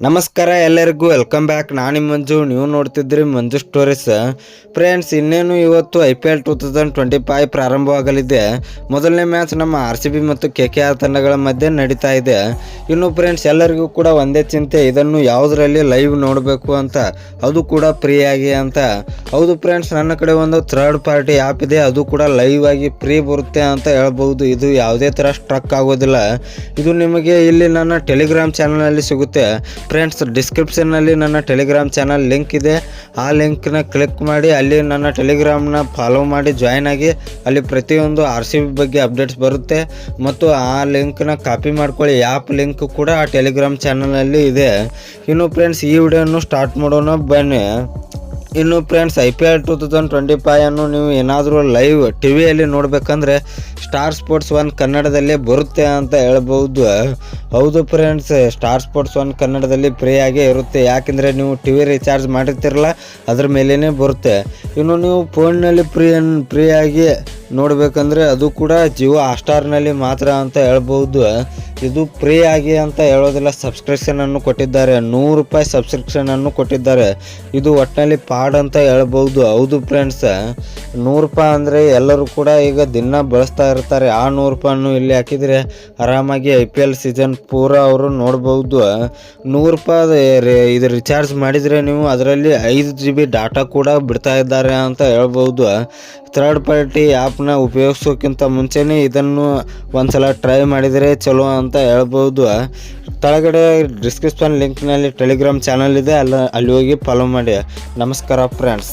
ನಮಸ್ಕಾರ ಎಲ್ಲರಿಗೂ welcome back. ನಾನು ಮಂಜು, ನೀವು ನೋಡ್ತಿದ್ರಿ ಮಂಜು ಸ್ಟೋರೀಸ್. ಫ್ರೆಂಡ್ಸ್, ಇನ್ನೇನು ಇವತ್ತು IPL 2025 ಪ್ರಾರಂಭವಾಗಲಿದೆ. ಮೊದಲನೇ ಮ್ಯಾಚ್ ನಮ್ಮ RCB ಮತ್ತು KKR ತಂಡಗಳ ಮಧ್ಯೆ ನಡೀತಾ ಇದೆ. ಇನ್ನು ಫ್ರೆಂಡ್ಸ್, ಎಲ್ಲರಿಗೂ ಕೂಡ ಒಂದೇ ಚಿಂತೆ, ಇದನ್ನು ಯಾವುದರಲ್ಲಿ ಲೈವ್ ನೋಡಬೇಕು ಅಂತ, ಅದು ಕೂಡ ಫ್ರೀ ಆಗಿ ಅಂತ. ಹೌದು ಫ್ರೆಂಡ್ಸ್, ನನ್ನ ಕಡೆ ಒಂದು ಥರ್ಡ್ ಪಾರ್ಟಿ ಆ್ಯಪ್ ಇದೆ, ಅದು ಕೂಡ ಲೈವ್ ಆಗಿ ಫ್ರೀ ಬರುತ್ತೆ ಅಂತ ಹೇಳ್ಬೋದು. ಇದು ಯಾವುದೇ ಥರ ಸ್ಟ್ರಕ್ ಆಗೋದಿಲ್ಲ. ಇದು ನಿಮಗೆ ಇಲ್ಲಿ ನನ್ನ ಟೆಲಿಗ್ರಾಮ್ ಚಾನಲಲ್ಲಿ ಸಿಗುತ್ತೆ. ಫ್ರೆಂಡ್ಸ್, ಡಿಸ್ಕ್ರಿಪ್ಷನ್ನಲ್ಲಿ ನನ್ನ ಟೆಲಿಗ್ರಾಮ್ ಚಾನಲ್ ಲಿಂಕ್ ಇದೆ. ಆ ಲಿಂಕ್ನ ಕ್ಲಿಕ್ ಮಾಡಿ ಅಲ್ಲಿ ನನ್ನ ಟೆಲಿಗ್ರಾಮ್ನ ಫಾಲೋ ಮಾಡಿ ಜಾಯ್ನ್ ಆಗಿ. ಅಲ್ಲಿ ಪ್ರತಿಯೊಂದು RCB ಬಗ್ಗೆ ಅಪ್ಡೇಟ್ಸ್ ಬರುತ್ತೆ. ಮತ್ತು ಆ ಲಿಂಕ್ನ ಕಾಪಿ ಮಾಡ್ಕೊಳ್ಳಿ. ಆ್ಯಪ್ ಲಿಂಕ್ ಕೂಡ ಆ ಟೆಲಿಗ್ರಾಮ್ ಚಾನಲಲ್ಲಿ ಇದೆ. ಇನ್ನು ಫ್ರೆಂಡ್ಸ್, ಈ ವಿಡಿಯೋನು ಸ್ಟಾರ್ಟ್ ಮಾಡೋಣ ಬನ್ನಿ. ಇನ್ನು ಫ್ರೆಂಡ್ಸ್, IPL 2025 ಅನ್ನು ನೀವು ಏನಾದರೂ ಲೈವ್ ಟಿವಿಯಲ್ಲಿ ನೋಡಬೇಕಂದ್ರೆ ಸ್ಟಾರ್ ಸ್ಪೋರ್ಟ್ಸ್ 1 ಕನ್ನಡದಲ್ಲೇ ಬರುತ್ತೆ ಅಂತ ಹೇಳ್ಬೋದು. ಹೌದು ಫ್ರೆಂಡ್ಸ್, ಸ್ಟಾರ್ ಸ್ಪೋರ್ಟ್ಸ್ 1 ಕನ್ನಡದಲ್ಲಿ ಫ್ರೀಯಾಗೇ ಇರುತ್ತೆ. ಯಾಕೆಂದರೆ ನೀವು TV ರೀಚಾರ್ಜ್ ಮಾಡಿರ್ತಿರಲ್ಲ, ಅದ್ರ ಮೇಲೇ ಬರುತ್ತೆ. ಇನ್ನು ನೀವು ಫೋನ್ನಲ್ಲಿ ಫ್ರೀಯಾಗಿ ನೋಡಬೇಕಂದ್ರೆ ಅದು ಕೂಡ ಜಿಯೋ ಹಾಟ್ಸ್ಟಾರ್ನಲ್ಲಿ ಮಾತ್ರ ಅಂತ ಹೇಳ್ಬೋದು. ಇದು ಫ್ರೀ ಆಗಿ ಅಂತ ಹೇಳೋದಿಲ್ಲ, ಸಬ್ಸ್ಕ್ರಿಪ್ಷನನ್ನು ಕೊಟ್ಟಿದ್ದಾರೆ. ₹100 ಸಬ್ಸ್ಕ್ರಿಪ್ಷನನ್ನು ಕೊಟ್ಟಿದ್ದಾರೆ. ಇದು ಒಟ್ಟಿನಲ್ಲಿ ಪಾಡ್ ಅಂತ ಹೇಳ್ಬೋದು. ಹೌದು ಫ್ರೆಂಡ್ಸ್, ₹100 ಅಂದರೆ ಎಲ್ಲರೂ ಕೂಡ ಈಗ ದಿನ ಬಳಸ್ತಾ ಇರ್ತಾರೆ. ಆ ₹100 ಇಲ್ಲಿ ಹಾಕಿದರೆ ಆರಾಮಾಗಿ IPL ಸೀಸನ್ ಪೂರ ಅವರು ನೋಡ್ಬೋದು. ₹100 ಇದು ರಿಚಾರ್ಜ್ ಮಾಡಿದರೆ ನೀವು ಅದರಲ್ಲಿ 5 GB ಡಾಟಾ ಕೂಡ ಬಿಡ್ತಾ ಇದ್ದಾರೆ ಅಂತ ಹೇಳ್ಬೋದು. ಥರ್ಡ್ ಪಾರ್ಟಿ ಆ್ಯಪ್ನ ಉಪಯೋಗಿಸೋಕ್ಕಿಂತ ಮುಂಚೆನೇ ಇದನ್ನು ಒಂದ್ಸಲ ಟ್ರೈ ಮಾಡಿದರೆ ಚಲೋ ಅಂತ ಹೇಳ್ಬೋದು. ಕೆಳಗಡೆ ಡಿಸ್ಕ್ರಿಪ್ಷನ್ ಲಿಂಕ್ನಲ್ಲಿ ಟೆಲಿಗ್ರಾಮ್ ಚಾನಲ್ ಇದೆ, ಅಲ್ಲಿ ಹೋಗಿ ಫಾಲೋ ಮಾಡಿ. ನಮಸ್ಕಾರ ಫ್ರೆಂಡ್ಸ್.